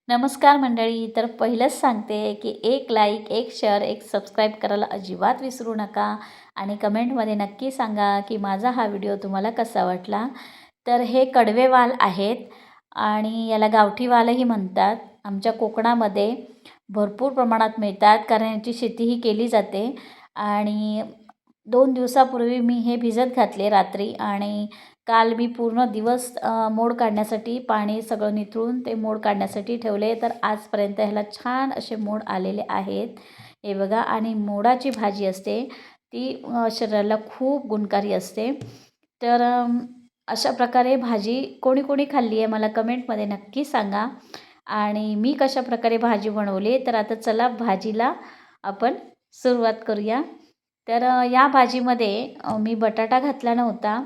नमस्कार मंडळी. तर पहिलंच सांगते की एक लाईक, एक शेअर, एक सबस्क्राईब करायला अजिबात विसरू नका आणि कमेंटमध्ये नक्की सांगा की माझा हा व्हिडिओ तुम्हाला कसा वाटला. तर हे कडवे वाल आहेत आणि याला गावठी वालही म्हणतात. आमच्या कोकणामध्ये भरपूर प्रमाणात मिळतात कारण याची शेतीही केली जाते. आणि 2 दिवसापूर्वी मी हे भिजत घातले रात्री आणि काल मी पूर्ण दिवस मोड काढण्यासाठी पाणी सगळं निथळून ते मोड काढण्यासाठी ठेवले. तर आजपर्यंत ह्याला छान असे मोड आलेले आहेत. हे बघा. आणि मोडाची भाजी असते ती शरीराला खूप गुणकारी असते. तर अशा प्रकारे भाजी कोणी कोणी खाल्ली आहे मला कमेंटमध्ये नक्की सांगा. आणि मी कशाप्रकारे भाजी बनवली तर आता चला भाजीला आपण सुरुवात करूया. तर या भाजीमध्ये मी बटाटा घातला नव्हता.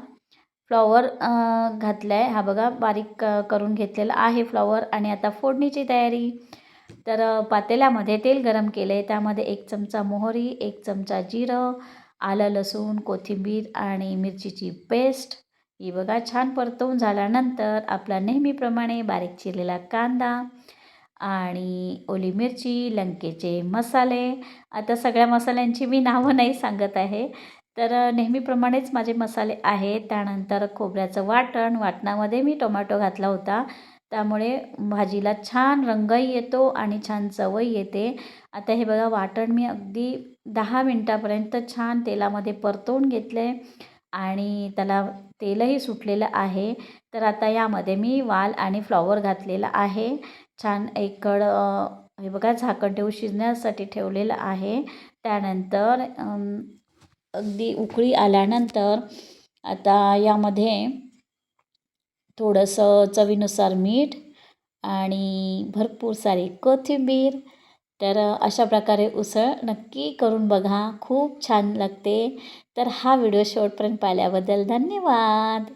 फ्लॉवर घातला आहे. हा बघा बारीक करून घेतलेला आहे फ्लॉवर. आणि आता फोडणीची तयारी. तर पातेल्यामध्ये तेल गरम केले. त्यामध्ये 1 चमचा मोहरी, 1 चमचा जिरं, आलं लसूण, कोथिंबीर आणि मिरचीची पेस्ट ही बघा छान परतवून झाल्यानंतर आपला नेहमीप्रमाणे बारीक चिरलेला कांदा आणि ओली मिरची, लंकेचे मसाले. आता सगळ्या मसाल्यांची मी नावं नाही सांगत आहे. तर नेहमीप्रमाणेच माझे मसाले आहेत. त्यानंतर खोबऱ्याचं वाटण. वाटणामध्ये मी टोमॅटो घातला होता. त्यामुळे भाजीला छान रंगही येतो आणि छान चवही येते. आता हे बघा वाटण मी अगदी 10 मिनटापर्यंत छान तेलामध्ये परतवून घेतले आणि त्याला तेलही सुटलेलं आहे. तर आता यामध्ये मी वाल आणि फ्लॉवर घातलेला आहे. छान एक कड हे बघा झाकण ठेवून शिजण्यासाठी ठेवलेलं आहे. त्यानंतर अगदी उकळी आल्यानंतर आता यामध्ये थोडंसं चवीनुसार मीठ आणि भरपूर सारी कोथिंबीर. तर अशा प्रकारे उसळ नक्की करून बघा. खूप छान लागते. तर हा व्हिडिओ शेवटपर्यंत पाहिल्याबद्दल धन्यवाद.